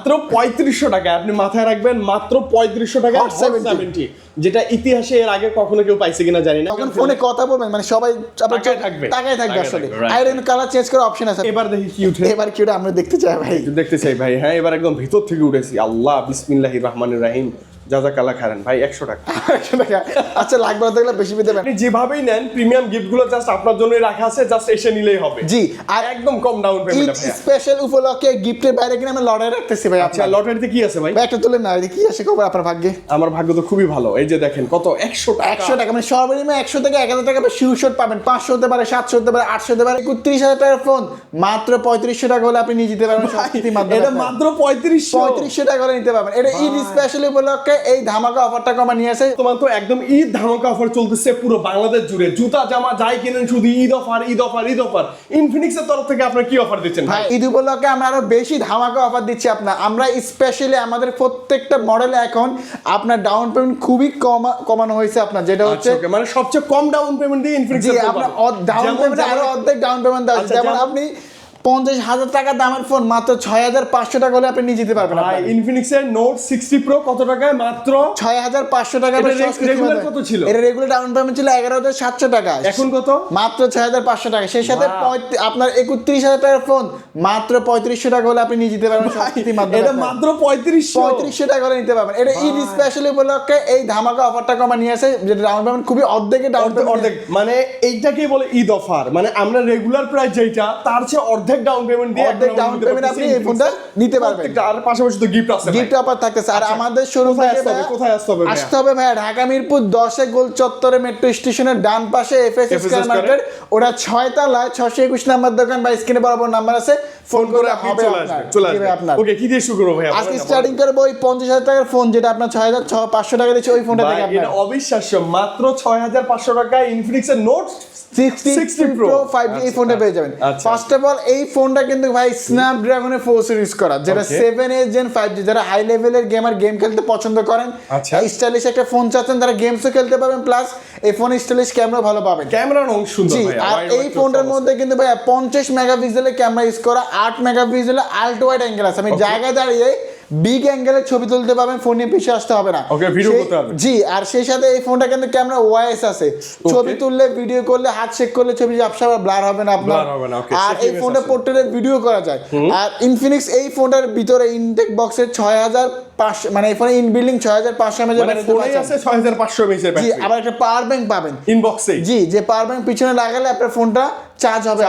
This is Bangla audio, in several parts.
মাত্র 3500 টাকা। আপনি মাথায় রাখবেন মাত্র 3500 টাকা Hot 70, যেটা ইতিহাসে এর আগে কখনো কেউ পাইছে কিনা জানি না। তখন ফোনে কথা বলবেন মানে সবাই তাকায় থাকবে। তাকায় থাকবে আসলে। right, আর এর কালার চেঞ্জ করার অপশন আছে। এবার দেখি কি উঠে। এবার কি ওটা আমরা দেখতে চাই ভাই? একটু দেখতে চাই ভাই। হ্যাঁ, এবার একদম ভিতর থেকে উঠেছি। আল্লাহ বিসমিল্লাহির রহমানির রহিম। জাযাকাল্লাহ খাইরান ভাই, 100 টাকা। 100 টাকা। আচ্ছা, লাগবে না থাকলে বেশি পেতে পারেন। আপনি যেভাবেই নেন প্রিমিয়াম গিফটগুলো জাস্ট আপনার জন্যই রাখা আছে, জাস্ট এসে নিলেই হবে। জি, আর একদম কম ডাউন ঈদ পেমেন্ট ভাই। স্পেশাল উপলক্ষে গিফটের বাইরে কিনে আমরা লটারি রাখতেছি ভাই। আচ্ছা, লটারিতে কি আছে ভাই? ভাই একটা তুলে না, কি আসে খবর আপনার ভাগ্যে? আমার ভাগ্য তো খুবই ভালো। এই যে দেখেন কত, 100 টাকা। 100 টাকা মানে সর্বনিম্ন 100 থেকে 1000 টাকা শিওর পাবেন। 500 হতে পারে, 700 হতে পারে, 800 হতে পারে। 31000 টাকার ফোন মাত্র 3500 টাকা হলে আপনি নিয়ে যেতে পারবেন শক্তির মাধ্যমে। এটা মাত্র 3500 টাকা হলে নিতে পারবেন। এটা ঈদ স্পেশাল উপলক্ষে এই ধামাকা অফারটা কমা নিয়ে আসে। তোমার তো একদম ঈদ ধামাকা অফার চলতেছে পুরো বাংলাদেশ জুড়ে। জুতা জামা যাই কিনেন শুধু Eid offer, Eid offer, Eid offer. ইনফিনিক্সের তরফ থেকে আপনারা কি অফার দিচ্ছেন ভাই? ঈদ উপলক্ষে আমরা আরো বেশি ধামাকা অফার দিচ্ছি আপনার। আমরা স্পেশালি আমাদের প্রত্যেকটা মডেলে এখন আপনার ডাউন পেমেন্ট খুবই কমানো হয়েছে আপনার, যেটা হচ্ছে মানে সবচেয়ে কম ডাউন পেমেন্ট দিয়ে ইনফিনিক্স। জি, আপনার ডাউন পেমেন্ট আরো অর্ধেক ডাউন পেমেন্ট দেওয়া হচ্ছে। যেমন আপনি 50,000 টাকা দামের ফোন মাত্র 6,500 টাকা হলে আপনি নিয়ে যেতে পারবেন। ইনফিনিক্সের নোট 60 প্রো কত টাকায়? মাত্র 6,500 টাকা। রেগুলার কত ছিল? এর রেগুলার ডাউন পেমেন্ট ছিল 11,700 টাকা। এখন কত? মাত্র 6,500 টাকা। সেই সাথে আপনার 31,000 টাকার ফোন মাত্র 3500 টাকা হলে আপনি নিয়ে যেতে পারবেন শক্তির মাধ্যমে। এটা মাত্র 3500 টাকা হলে নিতে পারবেন। এটা ঈদ স্পেশাল উপলক্ষে এই ধামাকা অফারটা কমা নিয়ে আসে, যেটা ডাউন পেমেন্ট খুবই অর্ধেকে ডাউন পেমেন্ট। অর্ধেক মানে এইটাকেই বলে ঈদ অফার। মানে আমরা রেগুলার প্রাইস যেটা তার চেয়ে অর্ধেক ডাউন পেমেন্ট দিয়ে অর্ধেক ডাউন পেমেন্ট আপনি এই ফোনটা নিতে পারবেন। আর পাশাপাশি তো গিফট আছে, গিফট অফার থাকতেছে। আর আমাদের শোরুম থেকে কোথায় আসতে হবে ভাই? ঢাকা মিরপুর 10 গোল চত্বরে মেট্রো স্টেশনের ডান পাশে এফএস স্কয়ার মার্কেট, ওটা 6 তলায় 621 নাম্বার দোকান বা স্ক্রিনে বরাবর নাম্বার আছে, ফোন করে হবে চলে আসবে আপনার। ওকে, কি দিয়ে শুরু করব ভাই? আজকে স্টার্টিং করব ওই 50,000 টাকার ফোন, যেটা আপনার 6,500 টাকা দিচ্ছে, ওই ফোনটা থেকে এটা অবিশ্বাস্য। মাত্র 6,500 টাকায় ইনফিনিক্সের নোট 60 Pro 5G এই ফোনটা পেয়ে যাবেন। ফার্স্ট অফ অল এই ফোনটা কিন্তু ভাই স্ন্যাপড্রাগনের 4 সিরিজ করা, যেটা 7 Gen 5G। যারা হাই লেভেলের গেমার, গেম খেলতে পছন্দ করেন, স্টাইলিশ একটা ফোন চাচ্ছেন, তারা গেমসও খেলতে পারবেন, প্লাস এই ফোন স্টাইলিশ ক্যামেরা ভালো পাবেন। ক্যামেরা অনেক সুন্দর ভাই। আর এই ফোনটার মধ্যে কিন্তু ভাই 50 মেগাপিক্সেলের ক্যামেরা ইউজ করা, 8 মেগাপিক্সেলের আল্ট্রা ওয়াইড অ্যাঙ্গেল আছে। আমি জায়গায় দাঁড়িয়ে বিগ অ্যাঙ্গেলের ছবি তুলতে পারবেন, ফোন নিয়ে পিছিয়ে আসতে হবে না। ওকে, ভিডিও করতে হবে। জি, আর সেই সাথে এই ফোনটা কিন্তু ক্যামেরা ওয়াইস আছে। ছবি তুললে, ভিডিও করলে, হাত শেক করলে ছবি ঝাপসা ব্লার হবে না আপনার। আর এই ফোনটা পোর্ট্রেট ভিডিও করা যায়। আর ইনফিনিক্স এই ফোনটার ভিতরে ইনটেক বক্সের 6,500 মানে এই ফোনে ইনবিল্ডিং 6,500 mAh ব্যাটারি আছে। 6,500 mAh জি, আবার একটা পাওয়ার ব্যাংক পাবেন ইনবক্সে। জি, যে পাওয়ার ব্যাংক পিছনে লাগালে আপনার ফোনটা চার্জ হবে।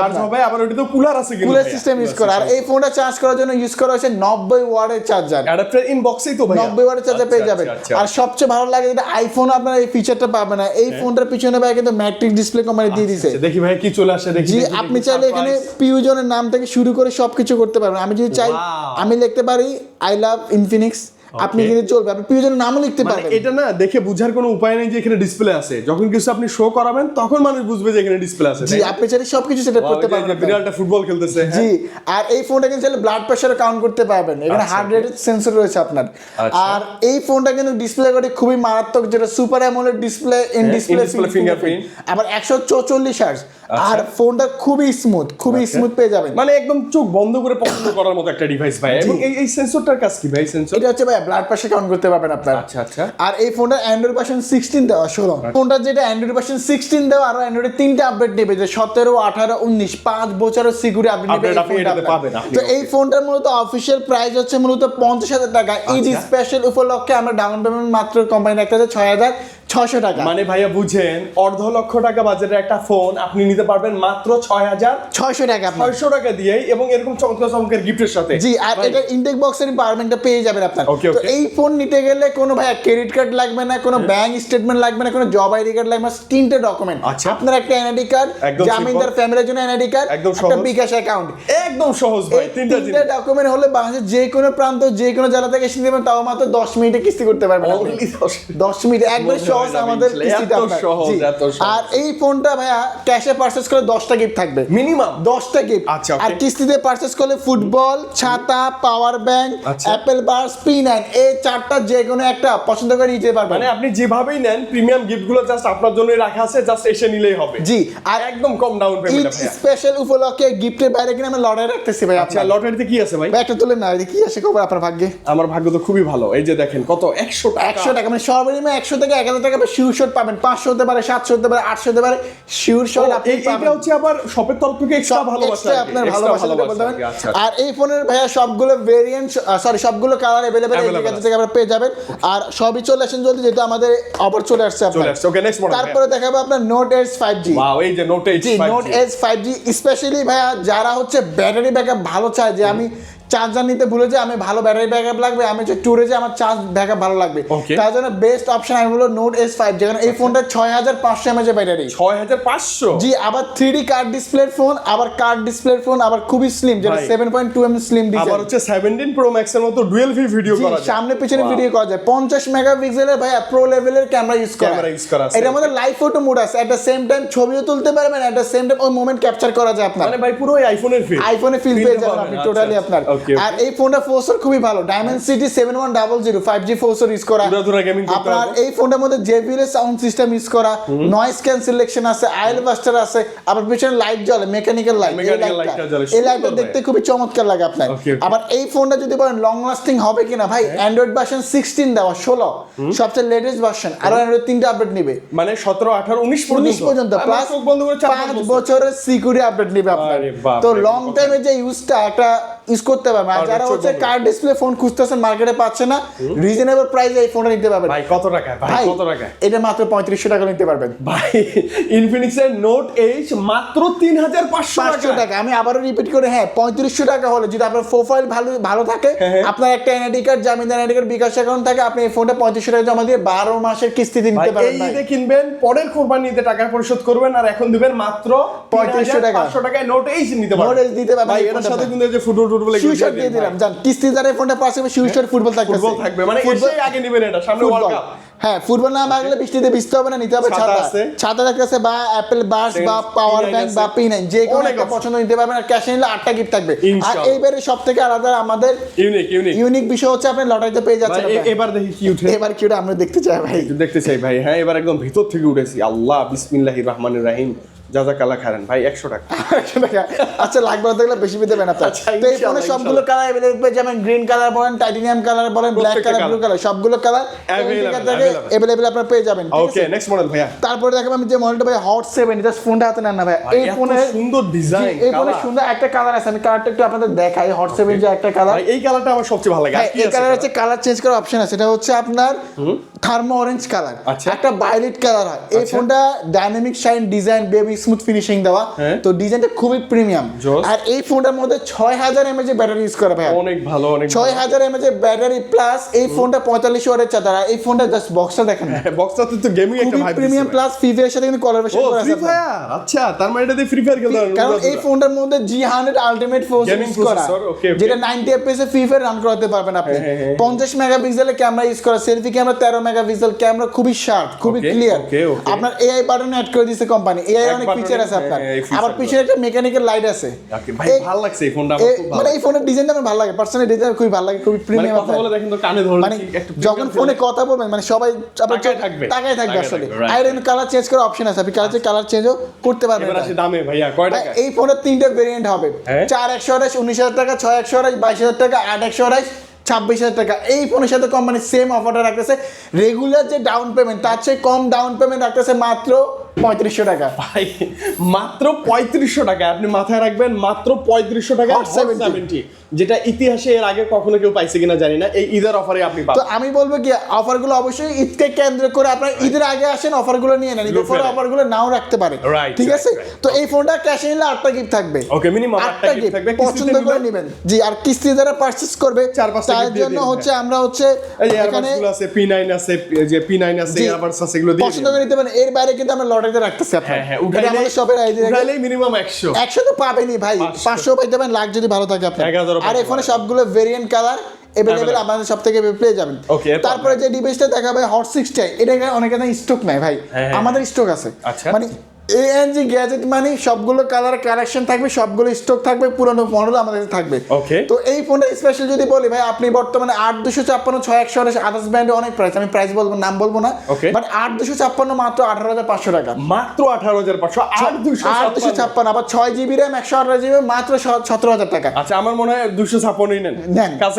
আবার ওটা তো কুলার আছে, কিন্তু কুলার সিস্টেম ইউজ করা। আর এই ফোনটা চার্জ করার জন্য ইউজ করা হয়েছে 90 ওয়াটের চার্জার। অ্যাডাপ্টার ইনবক্সেই তো ভাই 90 ওয়াটের চার্জার পেয়ে যাবেন। আর সবচেয়ে ভালো লাগে যেটা আইফোন আপনার এই ফিচারটা পাবে না। এই ফোনটার পিছনে ভাই কিন্তু ম্যাট্রিক্স ডিসপ্লে কোম্পানি দিয়ে দিয়েছে। দেখি ভাই কি চলে আসে, দেখি। জি, আপনি চাইলে এখানে পিউজনের নাম থেকে শুরু করে সবকিছু করতে পারবেন। আমি যদি চাই আমি লিখতে পারি আই লাভ ইনফিনিক্স, আপনি কিন্তু চলবে। আপনি পিউজনের নামও লিখতে পারবেন। এটা না দেখে বুঝার কোনো উপায় নেই যে এখানে ডিসপ্লে আছে। যখন কিছু আপনি শো করাবেন তখন মানুষ বুঝবে যে এখানে ডিসপ্লে আছে। জি, আপনি চাইলে সবকিছু সেটআপ করতে পারবেন। বিড়ালটা ফুটবল খেলতেছে। জি, আর এই ফোনটা কিন্তু চাইলে ব্লাড প্রেসার কাউন্ট করতে পারবেন। এখানে হার্ট রেট সেন্সর রয়েছে আপনার। আর এই ফোনটা কিন্তু ডিসপ্লে কোয়ালিটি খুবই মারাত্মক, যেটা super AMOLED display, in display fingerprint, আবার 144 হার্জ। আর ফোনটা খুবই স্মুথ পেয়ে যাবেন। মানে একদম চোখ বন্ধ করে পছন্দ করার মতো একটা ডিভাইস ভাই। এবং এই সেন্সরটার কাজ কি ভাই? সেন্সর এটা হচ্ছে ভাই ব্লাড প্রেসার কাউন্ট করতে পারবেন আপনার। আচ্ছা। আর এই ফোনটা অ্যান্ড্রয়েড ভার্সন 16 দেওয়া। শুনুন, ফোনটা যেটা অ্যান্ড্রয়েড ভার্সন 16 দেওয়া, আর অ্যান্ড্রয়েডের 3টা আপডেট নেবে, যে 17, 18, 19, 5 বছরের সিকিউরিটি আপডেট পাবেন। তো এই ফোনটার মূলত অফিশিয়াল প্রাইস হচ্ছে মূলত 50,000 টাকা। ঈদ স্পেশাল উপলক্ষে আমরা ডাউন পেমেন্ট মাত্র কোম্পানি রাখতেছে 6,600 টাকা। মানে ভাইয়া বুঝেন, 1.5 লক্ষ টাকা বাজেটের একটা ফোন আপনি নিতে পারবেন মাত্র 6,600 টাকা 600 টাকা দিয়ে, এবং এরকম চমৎকার গিফটের সাথে। জি, আর এটা ইনটেক বক্সের পাওয়ার ব্যাংকটা পেয়ে যাবেন আপনার। তো এই ফোন নিতে গেলে কোনো ভাই ক্রেডিট কার্ড লাগবে না, কোনো ব্যাংক স্টেটমেন্ট লাগবে না, কোনো জব আইডি কার্ড লাগবে না। 3টে ডকুমেন্ট, আপনার একটা এনআইডি কার্ড, জামিনদার ফ্যামিলির জন্য এনআইডি কার্ড, একটা বিকাশ অ্যাকাউন্ট। একদম সহজ ভাই। 3টে ডকুমেন্ট হলে বাংলাদেশের যে কোনো প্রান্ত, যে কোনো জেলা থেকে এসে নেবেন, তাও মাত্র 10 মিনিটে কিস্তি করতে পারবেন। 10 মিনিট একবার সহজ সহজ আমাদের কিস্তিতে এত আপনার। সহজ, জি। এত সহজ। আর এই ফোনটা ভাইয়া ক্যাশে পারচেজ করে 10টা গিফট থাকবে মিনিমাম 10টা গিফট। আচ্ছা, okay. আর কিস্তিতে পারচেজ করলে ফুটবল, ছাতা, পাওয়ার ব্যাংক, আচ্ছা। অ্যাপেল বাডস, P9 এই চারটা যে কোনো একটা পছন্দ করে নিতে পারবেন। মানে আপনি যেভাবেই নেন প্রিমিয়াম গিফটগুলো জাস্ট আপনার জন্যই রাখা আছে, জাস্ট এসে নিলেই হবে। জি। আর একদম কম ডাউন ঈদ পেমেন্ট ভাইয়া। স্পেশাল উপলক্ষে গিফটের বাইরে কিনা আমরা লড়াই রাখতেছি ভাই। আচ্ছা, লটারিতে কি আছে ভাই? ভাই একটা তুলে না, এই কি আসে খবর আপনার ভাগ্যে? আমার ভাগ্য তো খুবই ভালো। এই যে দেখেন কত 100 টাকা। 100 টাকা মানে সর্বনিম্ন 100 থেকে 1000 টাকা শিওর শট পাবেন। 500 হতে পারে, 700 হতে পারে, 800 হতে পারে, শিওর শট আপনি এইটা পাবেন। হচ্ছে আবার শপের তরফ থেকে এক্সট্রা ভালোবাসা Extra আপনার ভালোবাসা দিতে বলতে পারেন। আচ্ছা। আর এই ফোনের ভাইয়া সবগুলো ভেরিয়েন্ট সবগুলো কালার अवेलेबल এই Available জায়গা থেকে আপনারা পেয়ে যাবেন। আর সবই চলে আসেন জলদি, যেহেতু আমাদের অফার চলে আসছে চলে আপনার। আসছে। Okay, next model. তারপরে দেখাবো আপনার নোট এজ 5G। ওয়াও, এই যে note H G, note edge 5G specially ভাইয়া যারা হচ্ছে ব্যাটারি ব্যাকআপ ভালো চায়, যে আমি চার্জার নিতে ভুলে যাই, আমি ভালো ব্যাটারি ব্যাকআপ লাগবে, আমি যে ট্যুরে যাই আমার চার্জ ব্যাকআপ ভালো লাগবে, Okay. তার জন্য বেস্ট অপশন আমি বলবো নোট এজ 5G। যেখানে এই ফোনটা 6500 mAh এর ব্যাটারি। 6500। জি, আবার 3D কার্ড ডিসপ্লের ফোন, আবার কার্ড ডিসপ্লের ফোন, আবার খুবই স্লিম, যেটা ভাই। 7.2 mm স্লিম আবার ডিজাইন। হচ্ছে 17 প্রো ম্যাক্স এর মতো ডুয়াল ভি ভিডিও করা যায়। সামনে পিছনে Wow. ভিডিও করা যায়। 50 মেগাপিক্সেলের ভাইয়া প্রো লেভেলের ক্যামেরা ইউজ করা। ক্যামেরা ইউজ করা আছে। এটার মধ্যে লাইভ ফটো মোড আছে, এট দ্য সেম টাইম ছবিও তুলতে পারবেন, এট দ্য সেম টাইম ওই মোমেন্ট ক্যাপচার করা যায় আপনার। মানে ভাই পুরো আইফোনের ফিল। আইফোনে ফিল পেয়ে যাবেন আপনি টোটালি আপনার। আর এই ফোনটা প্রসেসর খুবই ভালো, ডায়মেনসিটি 7100 5G প্রসেসর ইউজ করা। পুরো গেমিং করতে আপনার পারবো। এই ফোনটার মধ্যে JBL সাউন্ড সিস্টেম ইউজ করা, নয়েজ ক্যান্সেলেশন আছে, আইএল বাস্টার আছে, আবার পিছনে লাইট জ্বলে, মেকানিক্যাল লাইট। Mechanical lightটা জ্বলে, এই লাইটটা সুন্দর দেখতে খুবই চমৎকার লাগে আপনার। Okay, okay. আবার এই ফোনটা যদি বলেন লং লাস্টিং হবে কিনা, ভাই অ্যান্ড্রয়েড ভার্সন 16 দেওয়া 16 সবচেয়ে লেটেস্ট ভার্সন, আর অ্যান্ড্রয়েড 3টা আপডেট নেবে মানে 17 18 19 19 পর্যন্ত, আমার প্লাস চোখ বন্ধ করে 5 বছরের সিকিউরিটি আপডেট নেবে আপনার। আরে বাপ তো রে, লং কত টাইমে যে ইউজটা একটা ইউজ করতে পারবে। আর আর যারা চোখ হচ্ছে বন্ধ। কার্ড ডিসপ্লে ফোন খুঁজতেছেন, মার্কেটে পাচ্ছে না, রিজনেবল প্রাইসে এই ফোনটা নিতে পারবেন। ভাই কত টাকা? ভাই ভাই কত টাকা? এটা মাত্র 3500 টাকা নিতে পারবেন। ভাই ইনফিনিক্স এর নোট এইচ মাত্র 3500 500 টাকা। আমি আবারও রিপিট করে, হ্যাঁ 3500 টাকা হলে যদি আপনার প্রোফাইল ভালো থাকে, আপনার একটা এনআইডি কার্ড, জামিনদার এনআইডি কার্ড, বিকাশ অ্যাকাউন্ট থাকে, আপনি এই ফোনটা 3500 টাকা জমা দিয়ে 12 মাসের কিস্তিতে ভাই নিতে পারবেন এই ভাই। ঈদে কিনবেন, পরের কোরবানিতে টাকা পরিশোধ করবেন, আর এখন দিবেন মাত্র 3500 টাকা। 500 টাকায় নোট এইচ নিতে পারবেন। নোট এইচ দিতে পারবেন ভাই এই এর ফোনটা সাথে ভাই। কিন্তু এই যে ফুটবল শিউশট দিয়ে দিলাম, জান কিস্তিদার এই ফোনটা পাশে শিউশট ফুটবল থাকবে। ফুটবল থাকবে, মানে এসেই আগে নেবেন, এটা সামনে ওয়ার্ল্ড কাপ। হ্যাঁ, ফুটবল না মাগলে বৃষ্টিতে ভিজতে হবে না, নিতে হবে ছাতা ছাতা। আছে। ছাতা থাকতেছে, বা অ্যাপেল বাডস বা পাওয়ার P9 ব্যাংক আছে। বা P9 যে কোনো অনেক একটা আছে। পছন্দ নিতে পারবেন। আর ক্যাশে নিলে 8টা গিফট থাকবে। আর ইনশাআল্লাহ। এইবারে সব থেকে আলাদা আমাদের ইউনিক ইউনিক বিষয় হচ্ছে আপনি লটারিতে পেয়ে যাচ্ছেন। ভাই আপনার। এবার দেখি কি উঠে। এবার কি ওটা আমরা দেখতে চাই ভাই। একটু দেখতে চাই ভাই। হ্যাঁ, এবার একদম ভিতর থেকে উঠেছি। আল্লাহ বিসমিল্লাহির রহমানির রহিম, জাযাকাল্লাহ খাইরান। ভাই 100 টাকা। 100 টাকা। আচ্ছা, লাগবে না থাকলে বেশি পেতে আপনার। আচ্ছা, তো এই ফোনে ইনশাআল্লাহ, সবগুলো কালার अवेलेबल পেয়ে যাবেন। গ্রিন কালার বলেন, টাইটানিয়াম কালার বলেন, ব্ল্যাক প্রত্যেকটা কালার, ব্লু colour। কালার, সবগুলো কালার अवेलेबल আপনারা পেয়ে যাবেন। ঠিক ওকে, আছে? নেক্সট মডেল ভাইয়া। তারপরে দেখাবো আমি যে মডেলটা ভাই হট 7, এটা ফোনটা হাতে নেন না ভাই। এই এত ফোনে সুন্দর ডিজাইন, এই ফোনে সুন্দর একটা কালার আছে, আমি কালারটা একটু আপনাদের দেখাই। হট 7 যে একটা কালার, ভাই এই কালারটা আমার সবচেয়ে ভালো লাগে। আর কি এই আছে কালার colour? হচ্ছে কালার চেঞ্জ করার অপশন আছে। এটা হচ্ছে আপনার থার্মো অরেঞ্জ কালার, আচ্ছা। একটা ভায়োলেট কালার হয়। এই আচ্ছা। ফোনটা dynamic shine design, baby smooth finishing দেওয়া, হ্যাঁ। তো ডিজাইনটা খুবই প্রিমিয়াম। জোস। আর এই ফোনটার মধ্যে 6000 mAh এর ব্যাটারি ইউজ করে ভাই। অনেক ভালো, অনেক 6000 mAh এর ব্যাটারি প্লাস এই ফোনটা 45 ওয়াটের চার্জার। আর এই ফোনটা জাস্ট বক্সটা দেখেন, বক্সটাতে তো গেমিং একটা খুবই ভাইব প্রিমিয়াম, প্লাস ফ্রি ফায়ারের সাথে কিন্তু কোলাবোরেশন ও করা আছে ফ্রি আপনার। ফায়ার। আচ্ছা, তার মানে এটা দিয়ে ফ্রি ফায়ার খেলতে পারবেন। কারণ এই ফোনটার মধ্যে G100 ultimate force Gaming use করা, processor, okay, okay. যেটা 90 fps এ ফ্রি ফায়ার রান করাতে পারবেন আপনি। হ্যাঁ, হ্যাঁ, 50 মেগাপিক্সেলের ক্যামেরা ইউজ করা, সেলফি ক্যামেরা 13 মেগাপিক্সেল, ক্যামেরা খুবই শার্প, খুবই Okay, ক্লিয়ার। okay, okay. আপনার এআই বাটন অ্যাড করে দিয়েছে কোম্পানি, এআই অনেক button ফিচার এ, আছে আপনার। হ্যাঁ, এই feature আবার গুলো। পিছনে একটা মেকানিক্যাল লাইট আছে। Okay, ভাই এই- ভালো লাগছে এই ফোনটা, আমার খুব ভালো মানে এই ফোনের ডিজাইনটা আমার ভালো লাগে, পার্সোনালি ডিজাইন খুবই ভালো লাগে, খুবই মানে প্রিমিয়াম। কথা বলে দেখেন তো কানে ধরে মানে একটু যখন ফোনে কথা বলবেন, মানে সবাই আপনার তাকায় থাকবে। তাকায় থাকবে তাকায় আসলে। থাকবে, right, আর এখানে কালার চেঞ্জ করার অপশন আছে, আপনি কালার চেঞ্জও করতে পারবেন। এবার এটা। আসে দামে ভাইয়া, কয় টাকা? এই ফোনের 3টা ভেরিয়েন্ট হবে, হ্যাঁ? 4128 19000 টাকা, 6128 22000 টাকা, 8128 26000 টাকা। এই ফোনের সাথে কোম্পানি সেম অফারটা রাখতেছে। রেগুলার যে ডাউন পেমেন্ট তার চেয়ে কম ডাউন পেমেন্ট রাখতেছে মাত্র 3500 টাকা। ভাই মাত্র 3500 টাকা। আপনি মাথায় রাখবেন, মাত্র 3500 টাকা Hot 70, যেটা ইতিহাসে এর আগে কখনো কেউ পাইছে কিনা জানি না। এই ঈদের অফারে আপনি তো পাবেন। আমি বলবো কি, অফারগুলো অবশ্যই ঈদকে কেন্দ্র করে আপনার ঈদের আগে আসেন, অফারগুলো নিয়ে নেন। ঈদের পরে Look, অফারগুলো নাও রাখতে পারে, Right, ঠিক right, আছে? right. তো এই ফোনটা ক্যাশে নিলে 8টা গিফট থাকবে। ওকে, মিনিমাম 8টা গিফট থাকবে। পছন্দ করে নেবেন। জি, আর কিস্তি যারা পারচেজ করবে 4-5টা তার gift দিয়ে জন্য দিন, হচ্ছে আমরা হচ্ছে এই যে এখানে এয়ারবাডস গুলো আছে, P9 আছে, যে P9 আছে, জি, এয়ারবাডস আছে, এগুলো দিয়ে পছন্দ করে নিতে পারেন। এর বাইরে কিন্তু আমরা লটারিতে রাখতেছি আপনার। হ্যাঁ, এটা আমাদের শপের আইডি। উঠাইলেই মিনিমাম 100। 100 তো পাবেনই ভাই, 500 পাইতে পারেন, লাখ যদি ভালো থাকে আপনার। 1000 আর এই ফোনে সবগুলো ভেরিয়েন্ট কালার अवेलेबल আমাদের সব থেকে পেয়ে যাবেন। তারপরে যে ডিভাইসটা দেখাবে হট 60 এটা অনেকে না স্টক নাই ভাই, আমাদের স্টক আছে। মানে এএনজি গ্যাজেট মানে সবগুলো কালার কালেকশন থাকবে, সবগুলো স্টক থাকবে, পুরনো মডেল আমাদের কাছে থাকবে। তো এই ফোনটা স্পেশাল যদি বলি ভাই, আপনি বর্তমানে 8256 6128 আদার্স ব্র্যান্ডে অনেক প্রাইস, আমি প্রাইস বলবো নাম বলবো না, বাট 8256 মাত্র 18500 টাকা, মাত্র 18500, 8256। আবার 6GB RAM 128GB মাত্র 17000 টাকা। আচ্ছা, আমার মনে হয় 256ই নেন।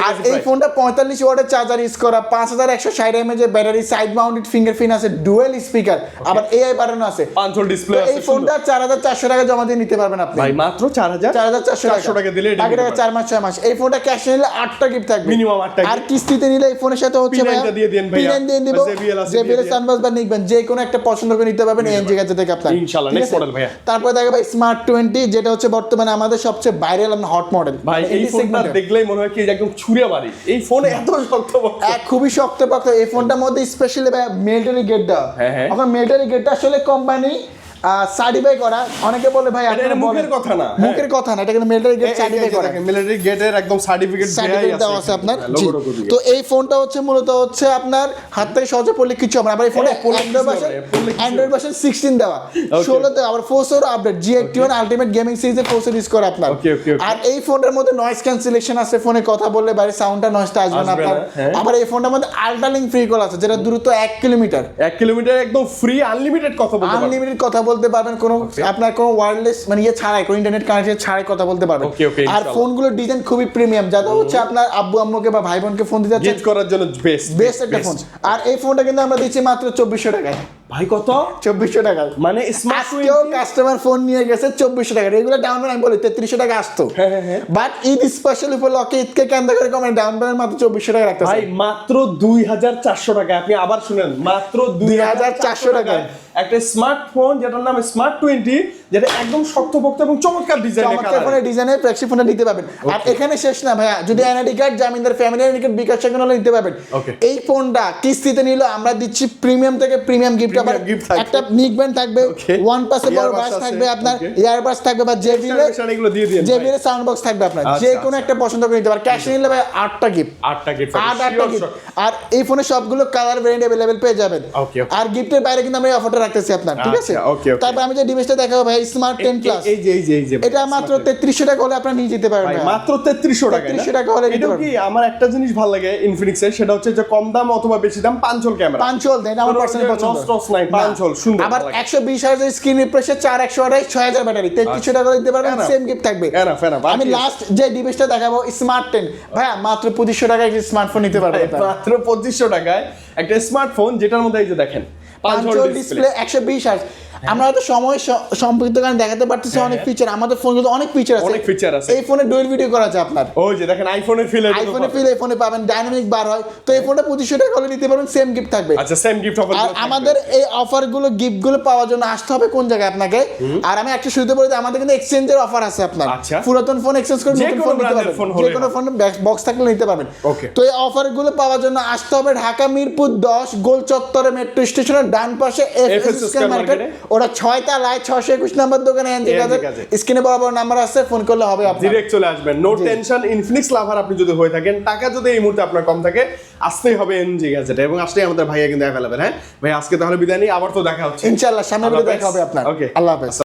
আর এই ফোনটা 45 ওয়াটের চার্জার ইউজ করা, 5160 mAh এর ব্যাটারি, সাইড মাউন্টেড ফিঙ্গারপ্রিন্ট আছে, ডুয়াল স্পিকার, আবার এআই বাটন আছে, 5 হোল ডিসপ্লে। এই ফোনটা 4400 টাকা জমা দিয়ে নিতে পারবেন আপনি ভাই, মাত্র 4400 টাকা দিলে বাকি টাকা 4 মাস 6 মাস। এই ফোনটা ক্যাশ নিলে 8টা গিফট থাকবে মিনিমাম, 8টা। আর কিস্তিতে নিলে এই ফোনের সাথে হচ্ছে ভাই দিয়ে দেন ভাই, পিন দিয়ে দিব, JBL সানবাস বা নিকবেন যে কোনো একটা পছন্দ করে নিতে পারবেন এএনজি কাছে থেকে আপনারা ইনশাআল্লাহ। নেক্সট মডেল ভাই, তারপরে দেখো ভাই স্মার্ট 20, যেটা হচ্ছে বর্তমানে আমাদের সবচেয়ে ভাইরাল এবং হট মডেল ভাই। এই ফোনটা দেখলেই মনে হয় কি একদম ছুঁড়ে মারি, এই ফোনে এত শক্তপোক্ত, খুবই শক্তপোক্ত। এই ফোনটার মধ্যে স্পেশালি ভাই মিলিটারি গেট দেওয়া। এখন মিলিটারি গেটটা আসলে কোম্পানি সার্টিফাই করা। অনেকে বলে ভাই এটা মুখের কথা না, মুখের কথা না, এটা কিন্তু মিলিটারি গেট সার্টিফাই করা, মিলিটারি গেটের একদম সার্টিফিকেট দেওয়া আছে আপনার। তো এই ফোনটা হচ্ছে মূলত হচ্ছে আপনার হাত থেকে সহজে পড়লে কিছু হবে না। আবার এই ফোনে অ্যান্ড্রয়েড ভার্সন 16 দেওয়া, 16 তে আবার 4 আপডেট, G81 আলটিমেট গেমিং সিরিজে 4 ইউজ করে আপনার। আর এই ফোনটার মধ্যে নয়েজ ক্যান্সেলেশন আছে, ফোনে কথা বললে বাইরে সাউন্ডটা নয়েজটা আসবে না আপনার। আবার এই ফোনটার মধ্যে আল্ট্রা লিংক ফ্রি কল আছে, যেটা দ্রুত 1 কিলোমিটার একদম ফ্রি আনলিমিটেড কথা বলতে পারবেন, কোনো আপনার কোনো ওয়্যারলেস মানে ছাড়াই, কোনো ইন্টারনেট কানেকশন ছাড়াই কথা বলতে পারবেন। আর ফোনগুলোর ডিজাইন খুবই প্রিমিয়াম, যাতে হচ্ছে আপনার আব্বু আম্মুকে বা ভাই বোনকে ফোন দিতে যাচ্ছেন করার জন্য বেস্ট একটা ফোন। আর এই ফোনটা কিন্তু আমরা দিচ্ছি মাত্র 2400 টাকায়। ভাই কত? 2400 টাকায়। মানে স্মার্ট কাস্টমার ফোন নিয়ে গেছে 2400 টাকা, রেগুলার ডাউন পেমেন্ট আমি বলি 3300 টাকা আসতো, বাট ঈদ স্পেশাল উপলক্ষে ঈদকে কেন্দ্র করে কমে ডাউন পেমেন্ট মাত্র 2400 টাকা রাখতেছে। ভাই মাত্র 2400 টাকা, আপনি আবার শুনেন, মাত্র 2400 টাকা একটা স্মার্টফোন যেটার নাম স্মার্ট 20, যেটা একদম শক্তপোক্ত এবং চমৎকার ডিজাইনের ফ্ল্যাগশিপ ফোনটা দিতে পারবেন। আর এখানে শেষ না ভাইয়া, যদি এনআইডি কার্ড, জামিনদার ফ্যামিলি এনআইডি কার্ড, বিকাশ সেখানে হলে নিতে পারবেন। এই ফোনটা কিস্তিতে নিলে আমরা দিচ্ছি প্রিমিয়াম থেকে প্রিমিয়াম গিফট, আবার একটা নিকব্যান্ড থাকবে, ওয়ান পাসে বড় বাস থাকবে, আপনার ইয়ারবাস থাকবে, বা JBL সাউন্ড বক্স থাকবে, আপনার যে কোনো একটা পছন্দ করে নিতে পারবেন। ক্যাশ নিলে ভাই 8টা গিফট। আর এই ফোনে সবগুলো কালার ভেরিয়েন্ট अवेलेबल পেয়ে যাবেন। আর গিফটের বাইরে কিন্তু আমরা এই অফারটা রাখতেছি আপনার, ঠিক আছে? তারপর আমি যে ডিভাইসটা দেখাবো ভাই স্মার্ট 10 প্লাস, এই যে এটা মাত্র 3300 টাকা হলে আপনি নিয়ে যেতে পারবেন ভাই, মাত্র 3300 টাকা। 3300 টাকা হলে নিতে পারবেন। কি আমার একটা জিনিস ভালো লাগে ইনফিনিক্সের, সেটা হচ্ছে যে কম দাম অথবা বেশি দাম, 5 হোল ক্যামেরা, 5 হোল দেন আমার পার্সোনাল পছন্দ, নষ্ট নাই, 5 হোল সুন্দর। আবার 120 হার্জ স্ক্রিন রিফ্রেশে 4128 6000 ব্যাটারি, 3300 টাকা হলে নিতে পারবেন, সেম গিফট থাকবে। আমি লাস্ট যে ডিভাইসটা দেখাবো স্মার্ট 10 ভাইয়া মাত্র 2500 টাকায় একটা স্মার্টফোন নিতে পারবেন, মাত্র 2500 টাকায় একটা স্মার্টফোন, যেটার মধ্যে এই যে দেখেন 5 হোল ডিসপ্লে, 120 হার্জ। আমরা হয়তো সময় সম্পর্কিত কারণে দেখাতে পারতেছি অনেক ফিচার, আমাদের ফোনে কিন্তু অনেক ফিচার আছে। এই ফোনে ডুয়াল ভিডিও করা আছে আপনার, ওই যে দেখেন আইফোনের ফিল, এই ফোনে পাবেন, ডাইনামিক বার হয়। তো এই ফোনটা 2500 টাকা হলে নিতে পারবেন, সেম গিফট থাকবে। আচ্ছা, সেম গিফট অফার। আর আমাদের এই অফারগুলো গিফটগুলো পাওয়ার জন্য আসতে হবে কোন জায়গায় আপনাকে। আর আমি একটা শুরুতে বলে দিই, আমাদের কিন্তু এক্সচেঞ্জের অফার আছে আপনার। পুরাতন ফোন এক্সচেঞ্জ করে নতুন ফোন নিতে পারবেন, যে কোনো ফোন বক্স থাকলে নিতে পারবেন। তো এই অফারগুলো পাওয়ার জন্য আসতে হবে ঢাকা মিরপুর 10 গোল চত্বরে মেট্রো স্টেশনের ডান পাশে এফএস স্কয়ার মার্কেট, ওরা 6 তলায় 621 নাম্বার দোকানে এনজি কাছে, স্ক্রিনে বরাবর নাম্বার আছে, ফোন করলে হবে, আপনি ডাইরেক্ট চলে আসবেন। নো টেনশন, ইনফিনিক্স লাভার আপনি যদি হয়ে থাকেন, টাকা যদি এই মুহূর্তে আপনার কম থাকে, আসতেই হবে এনজি গ্যাজেটে, এবং আসলেই আমাদের ভাইয়া কিন্তু অ্যাভেলেবল। হ্যাঁ ভাই, আজকে তাহলে বিদায় নিই, আবার তো দেখা হচ্ছে ইনশাআল্লাহ, সামনে দেখা হবে আপনার। ওকে, আল্লাহ হাফেজ।